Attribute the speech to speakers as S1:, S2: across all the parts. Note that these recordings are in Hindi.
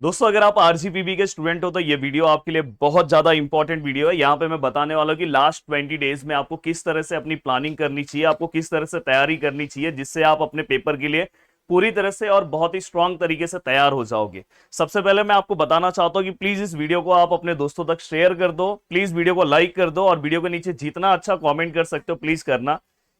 S1: दोस्तों अगर आप आरजीपीवी के स्टूडेंट हो तो ये वीडियो आपके लिए बहुत ज्यादा इंपॉर्टेंट वीडियो है। यहाँ पे मैं बताने वाला हूँ कि लास्ट 20 डेज में आपको किस तरह से अपनी प्लानिंग करनी चाहिए, आपको किस तरह से तैयारी करनी चाहिए जिससे आप अपने पेपर के लिए पूरी तरह से और बहुत ही स्ट्रांग तरीके से तैयार हो जाओगे। सबसे पहले मैं आपको बताना चाहता हूँ कि प्लीज इस वीडियो को आप अपने दोस्तों तक शेयर कर दो, प्लीज वीडियो को लाइक कर दो और वीडियो के नीचे जितना अच्छा कॉमेंट कर सकते हो प्लीज करना,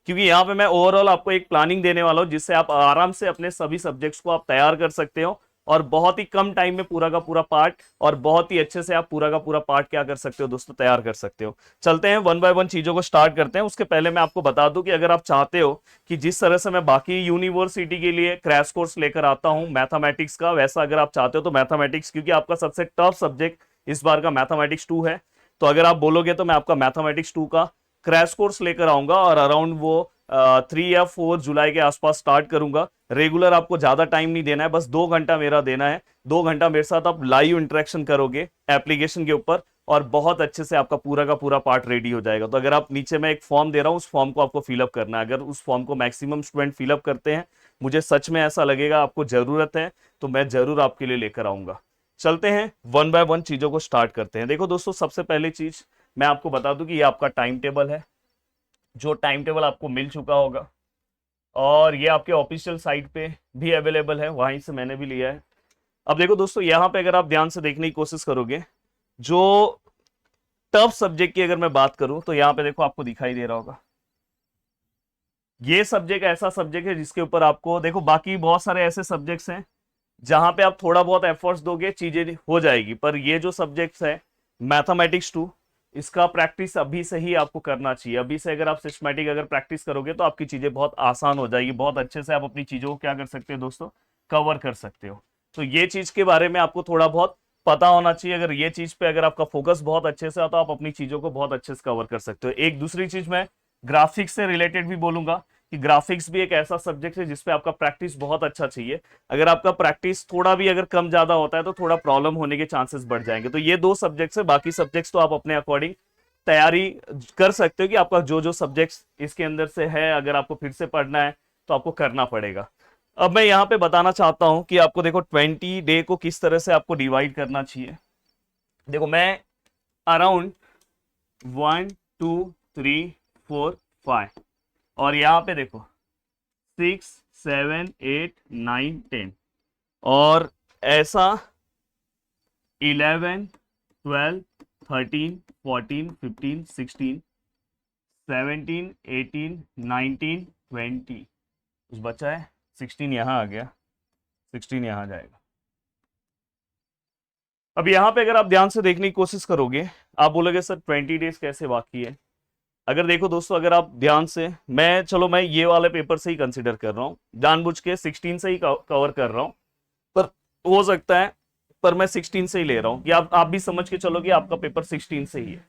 S1: क्योंकि यहाँ पे मैं ओवरऑल आपको एक प्लानिंग देने वाला हूँ जिससे आप आराम से अपने सभी सब्जेक्ट्स को आप तैयार कर सकते हो और बहुत ही कम टाइम में पूरा का पूरा पार्ट और बहुत ही अच्छे से आप पूरा का पूरा पार्ट क्या कर सकते हो दोस्तों, तैयार कर सकते हो। चलते हैं वन बाय वन चीजों को स्टार्ट करते हैं। उसके पहले मैं आपको बता दूं कि अगर आप चाहते हो कि जिस तरह से मैं बाकी यूनिवर्सिटी के लिए क्रैश कोर्स लेकर आता हूं मैथमेटिक्स का, वैसा अगर आप चाहते हो तो मैथमेटिक्स, क्योंकि आपका सबसे टफ सब्जेक्ट इस बार का मैथमेटिक्स 2 है, तो अगर आप बोलोगे तो मैं आपका मैथमेटिक्स 2 का क्रैश कोर्स लेकर आऊंगा और अराउंड वो 3 या 4 जुलाई के आसपास स्टार्ट करूंगा। रेगुलर आपको ज्यादा टाइम नहीं देना है, बस 2 घंटा मेरा देना है। 2 घंटा मेरे साथ आप लाइव इंटरेक्शन करोगे एप्लीकेशन के ऊपर और बहुत अच्छे से आपका पूरा का पूरा पार्ट रेडी हो जाएगा। तो अगर आप नीचे मैं एक फॉर्म दे रहा हूं, उस फॉर्म को आपको फिलअप करना है। अगर उस फॉर्म को मैक्सिमम स्टूडेंट फिलअप करते हैं, मुझे सच में ऐसा लगेगा आपको जरूरत है, तो मैं जरूर आपके लिए लेकर आऊंगा। चलते हैं वन बाय वन चीजों को स्टार्ट करते हैं। देखो दोस्तों, सबसे पहली चीज मैं आपको बता दूं कि ये आपका टाइम टेबल है, जो टाइम टेबल आपको मिल चुका होगा और ये आपके ऑफिशियल साइट पे भी अवेलेबल है, वहीं से मैंने भी लिया है। अब देखो दोस्तों, यहां पे अगर आप ध्यान से देखने की कोशिश करोगे, जो टफ सब्जेक्ट की अगर मैं बात करूं तो यहां पे देखो आपको दिखाई दे रहा होगा, ये सब्जेक्ट ऐसा सब्जेक्ट है जिसके ऊपर आपको देखो, बाकी बहुत सारे ऐसे सब्जेक्ट्स हैं जहां पे आप थोड़ा बहुत एफर्ट्स दोगे चीजें हो जाएगी, पर ये जो सब्जेक्ट्स है मैथमेटिक्स 2, इसका प्रैक्टिस अभी से ही आपको करना चाहिए। अभी से अगर आप सिस्टमैटिक अगर प्रैक्टिस करोगे तो आपकी चीजें बहुत आसान हो जाएगी, बहुत अच्छे से आप अपनी चीजों को क्या कर सकते हो दोस्तों, कवर कर सकते हो। तो ये चीज के बारे में आपको थोड़ा बहुत पता होना चाहिए। अगर ये चीज पे अगर आपका फोकस बहुत अच्छे से आता, तो आप अपनी चीजों को बहुत अच्छे से कवर कर सकते हो। एक दूसरी चीज मैं ग्राफिक्स से रिलेटेड भी बोलूंगा कि ग्राफिक्स भी एक ऐसा सब्जेक्ट है जिसपे आपका प्रैक्टिस बहुत अच्छा चाहिए। अगर आपका प्रैक्टिस थोड़ा भी अगर कम ज्यादा होता है तो थोड़ा प्रॉब्लम होने के चांसेस बढ़ जाएंगे। तो ये 2 सब्जेक्ट्स है, बाकी सब्जेक्ट्स तो आप अपने अकॉर्डिंग तैयारी कर सकते हो कि आपका जो जो सब्जेक्ट्स इसके अंदर से है, अगर आपको फिर से पढ़ना है तो आपको करना पड़ेगा। अब मैं यहाँ पे बताना चाहता हूं कि आपको देखो 20 डे को किस तरह से आपको डिवाइड करना चाहिए। देखो मैं अराउंड 1 2 3 4 5 और यहाँ पे देखो 6 7 8 9 10 और ऐसा 11 12 13 14 15 16 17 18 19 20 कुछ बचा है, 16 यहाँ आ गया, 16 यहाँ जाएगा। अब यहाँ पे अगर आप ध्यान से देखने की कोशिश करोगे, आप बोलोगे सर 20 डेज कैसे बाकी है। अगर देखो दोस्तों, अगर आप ध्यान से, मैं ये वाले पेपर से ही कंसिडर कर रहा हूँ, जानबूझ के 16 से ही कवर कर रहा हूँ, पर हो सकता है, पर मैं 16 से ही ले रहा हूँ कि आप भी समझ के चलो कि आपका पेपर 16 से ही है।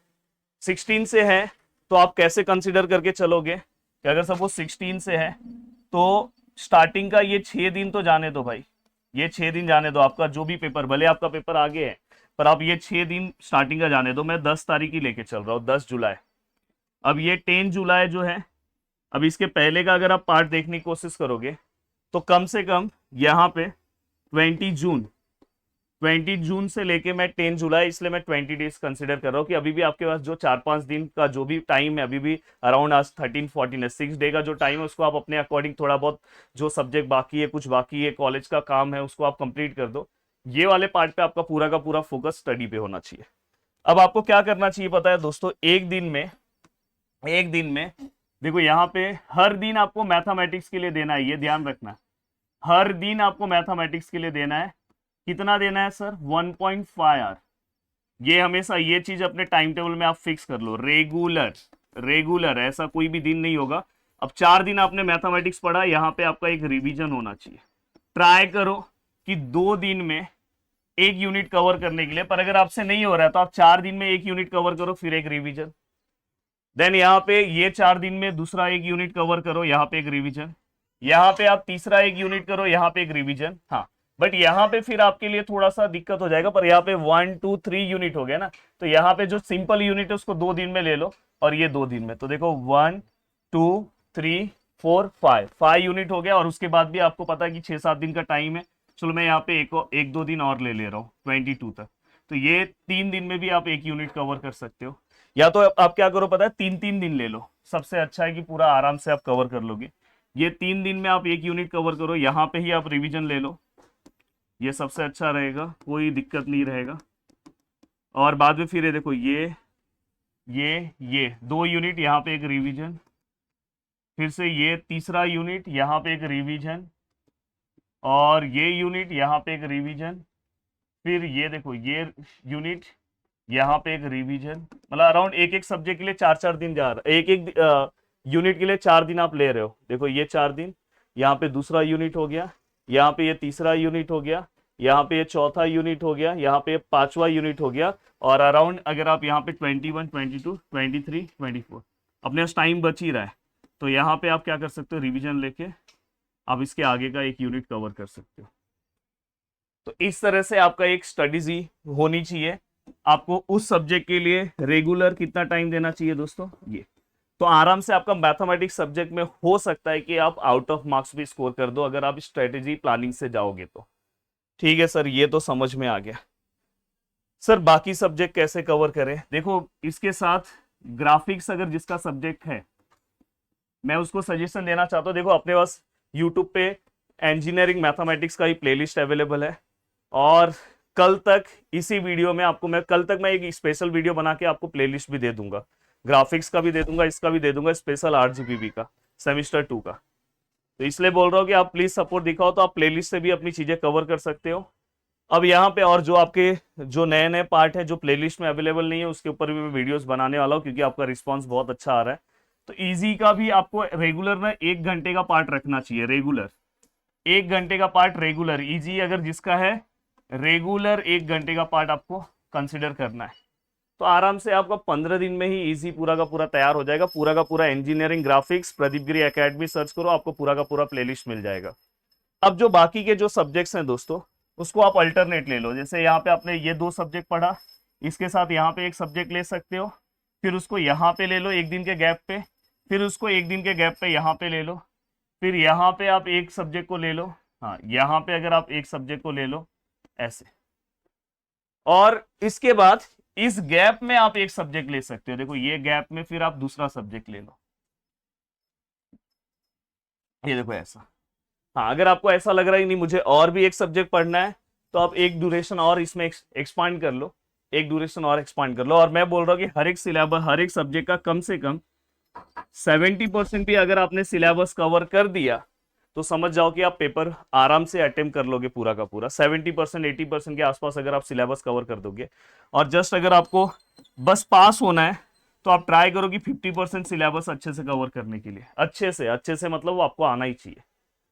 S1: 16 से है तो आप कैसे कंसिडर करके चलोगे कि अगर सपोज 16 से है तो स्टार्टिंग का ये 6 दिन तो जाने दो भाई, ये 6 दिन जाने दो। आपका जो भी पेपर, भले आपका पेपर आगे है, पर आप ये 6 दिन स्टार्टिंग का जाने दो। मैं 10 तारीख ही लेके चल रहा हूँ, 10 जुलाई। अब ये 10 जुलाई जो है, अब इसके पहले का अगर आप पार्ट देखने की कोशिश करोगे तो कम से कम यहाँ पे 20 जून, 20 जून से लेके मैं 10 जुलाई, इसलिए मैं 20 डेज कंसिडर कर रहा हूँ कि अभी भी आपके पास जो 4 5 दिन का जो भी टाइम है, अभी भी अराउंड आज 13 14 है, 6 डे का जो टाइम है उसको आप अपने अकॉर्डिंग थोड़ा बहुत जो सब्जेक्ट बाकी है, कुछ बाकी है, कॉलेज का काम है, उसको आप कंप्लीट कर दो। ये वाले पार्ट पे आपका पूरा का पूरा फोकस स्टडी पे होना चाहिए। अब आपको क्या करना चाहिए पता है दोस्तों, एक दिन में देखो यहाँ पे हर दिन आपको मैथमेटिक्स के लिए देना है, ये ध्यान रखना, हर दिन आपको मैथमेटिक्स के लिए देना है। कितना देना है सर? 1.5 आवर। ये हमेशा ये चीज अपने टाइम टेबल में आप फिक्स कर लो, रेगुलर, रेगुलर, ऐसा कोई भी दिन नहीं होगा। अब 4 दिन आपने मैथमेटिक्स पढ़ा, यहाँ पे आपका एक रिवीजन होना चाहिए। ट्राई करो कि 2 दिन में एक यूनिट कवर करने के लिए, पर अगर आपसे नहीं हो रहा है तो आप 4 दिन में एक यूनिट कवर करो, फिर एक रिवीजन। देन यहाँ पे ये 4 दिन में दूसरा एक यूनिट कवर करो, यहाँ पे एक रिवीजन। यहाँ पे आप तीसरा एक यूनिट करो, यहाँ पे एक रिवीजन। हाँ, बट यहाँ पे फिर आपके लिए थोड़ा सा दिक्कत हो जाएगा, पर यहाँ पे 1 2 3 यूनिट हो गया ना, तो यहाँ पे जो सिंपल यूनिट है उसको 2 दिन में ले लो और ये 2 दिन में। तो देखो 1 2 3 4 5 यूनिट हो गया, और उसके बाद भी आपको पता है कि 6 7 दिन का टाइम है, चलो मैं यहाँ पे एक दो दिन और ले रहा हूँ 22 तक। तो ये 3 दिन में भी आप एक यूनिट कवर कर सकते हो। या तो आप क्या करो पता है, 3-3 दिन ले लो, सबसे अच्छा है कि पूरा आराम से आप कवर कर लोगे। ये 3 दिन में आप एक यूनिट कवर करो, यहाँ पे ही आप रिवीजन ले लो, ये सबसे अच्छा रहेगा, कोई दिक्कत नहीं रहेगा। और बाद में फिर ये देखो, ये 2 यूनिट यहाँ पे एक रिवीजन, फिर से ये तीसरा यूनिट यहाँ पे एक रिवीजन, और ये यूनिट यहाँ पे एक रिवीजन, फिर ये देखो ये यूनिट यहाँ पे एक रिवीजन। मतलब अराउंड एक एक सब्जेक्ट के लिए 4-4 दिन जा रहा है, एक एक यूनिट के लिए 4 दिन आप ले रहे हो। देखो ये 4 दिन, यहाँ पे दूसरा यूनिट हो गया, यहाँ पे ये तीसरा यूनिट हो गया, यहाँ पे ये चौथा यूनिट हो गया, यहाँ पे ये 5वां यूनिट हो गया। और अराउंड अगर आप यहाँ पे 21, 22, 23, 24 अपने पास टाइम बच ही रहा है, तो यहाँ पे आप क्या कर सकते हो, रिविजन लेके आप इसके आगे का एक यूनिट कवर कर सकते हो। तो इस तरह से आपका एक स्टडीज होनी चाहिए। आपको उस सब्जेक्ट के लिए रेगुलर कितना टाइम देना चाहिए दोस्तों, ये तो आराम से आपका मैथमेटिक्स सब्जेक्ट में हो सकता है कि आप आउट ऑफ मार्क्स भी स्कोर कर दो अगर आप स्ट्रेटेजी प्लानिंग से जाओगे तो। ठीक है सर, ये तो समझ में आ गया। सर बाकी सब्जेक्ट कैसे कवर करें? देखो इसके साथ ग्राफिक्स अगर जिसका सब्जेक्ट है, मैं उसको सजेशन देना चाहता हूँ। देखो अपने पास यूट्यूब पे इंजीनियरिंग मैथमेटिक्स का ही प्लेलिस्ट अवेलेबल है, और कल तक इसी वीडियो में आपको कल तक मैं एक स्पेशल वीडियो बना के आपको प्लेलिस्ट भी दे दूंगा, ग्राफिक्स का भी दे दूंगा, इसका भी दे दूंगा, स्पेशल RGBB का सेमेस्टर 2 का। तो इसलिए बोल रहा हूँ कि आप प्लीज सपोर्ट दिखाओ, तो आप प्लेलिस्ट से भी अपनी चीजें कवर कर सकते हो। अब यहाँ पे और जो आपके जो नए नए पार्ट है जो प्लेलिस्ट में अवेलेबल नहीं है, उसके ऊपर भी मैं वीडियोस बनाने वाला हूँ, क्योंकि आपका रिस्पांस बहुत अच्छा आ रहा है। तो इजी का भी आपको रेगुलर ना 1 घंटे का पार्ट रखना चाहिए, रेगुलर 1 घंटे का पार्ट रेगुलर। इजी अगर जिसका है, रेगुलर 1 घंटे का पार्ट आपको कंसिडर करना है, तो आराम से आपका 15 दिन में ही इजी पूरा का पूरा तैयार हो जाएगा। पूरा का पूरा इंजीनियरिंग ग्राफिक्स प्रदीप गिरी एकेडमी सर्च करो, आपको पूरा का पूरा प्लेलिस्ट मिल जाएगा। अब जो बाकी के जो सब्जेक्ट्स हैं दोस्तों, उसको आप अल्टरनेट ले लो। जैसे यहाँ पे आपने ये 2 सब्जेक्ट पढ़ा, इसके साथ यहाँ पे एक सब्जेक्ट ले सकते हो, फिर उसको यहाँ पे ले लो 1 दिन के गैप पे, फिर उसको 1 दिन के गैप पे यहाँ पे ले लो, फिर यहाँ पे आप एक सब्जेक्ट को ले लो, हाँ यहाँ पे अगर आप एक सब्जेक्ट को ले लो ऐसे, और इसके बाद इस गैप में आप एक सब्जेक्ट ले सकते हो। देखो ये गैप में फिर आप दूसरा सब्जेक्ट ले लो, ये देखो ऐसा। हाँ अगर आपको ऐसा लग रहा है नहीं मुझे और भी एक सब्जेक्ट पढ़ना है, तो आप एक ड्यूरेशन और इसमें एक्सपांड कर लो, एक ड्यूरेशन और एक्सपांड कर लो। और मैं बोल रहा हूँ कि हर एक सिलेबस, हर एक सब्जेक्ट का कम से कम 70% भी अगर आपने सिलेबस कवर कर दिया, तो समझ जाओ कि आप पेपर आराम से अटेम्प्ट कर लोगे पूरा का पूरा। 70% 80% के आसपास अगर आप सिलेबस कवर कर दोगे, और जस्ट अगर आपको बस पास होना है, तो आप ट्राई करो कि 50% सिलेबस अच्छे से कवर करने के लिए, अच्छे से मतलब वो आपको आना ही चाहिए।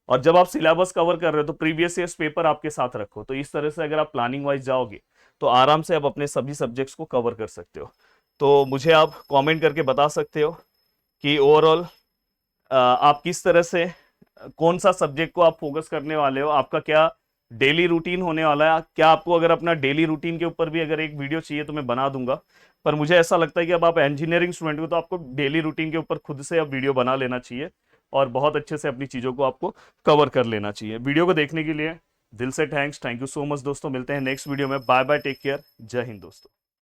S1: और जब आप सिलेबस कवर कर रहे हो तो प्रीवियस ईयर्स पेपर आपके साथ रखो। तो इस तरह से अगर आप प्लानिंग वाइज जाओगे, तो आराम से आप अपने सभी सब्जेक्ट्स को कवर कर सकते हो। तो मुझे आप कमेंट करके बता सकते हो कि ओवरऑल आप किस तरह से, कौन सा सब्जेक्ट को आप फोकस करने वाले हो, आपका क्या डेली रूटीन होने वाला है। क्या आपको अगर अपना डेली रूटीन के ऊपर भी अगर एक वीडियो चाहिए तो मैं बना दूंगा, पर मुझे ऐसा लगता है कि अब आप इंजीनियरिंग स्टूडेंट हो, तो आपको डेली रूटीन के ऊपर खुद से अब वीडियो बना लेना चाहिए, और बहुत अच्छे से अपनी चीज़ों को आपको कवर कर लेना चाहिए। वीडियो को देखने के लिए दिल से थैंक यू सो मच दोस्तों। मिलते हैं नेक्स्ट वीडियो में। बाय बाय, टेक केयर, जय हिंद दोस्तों।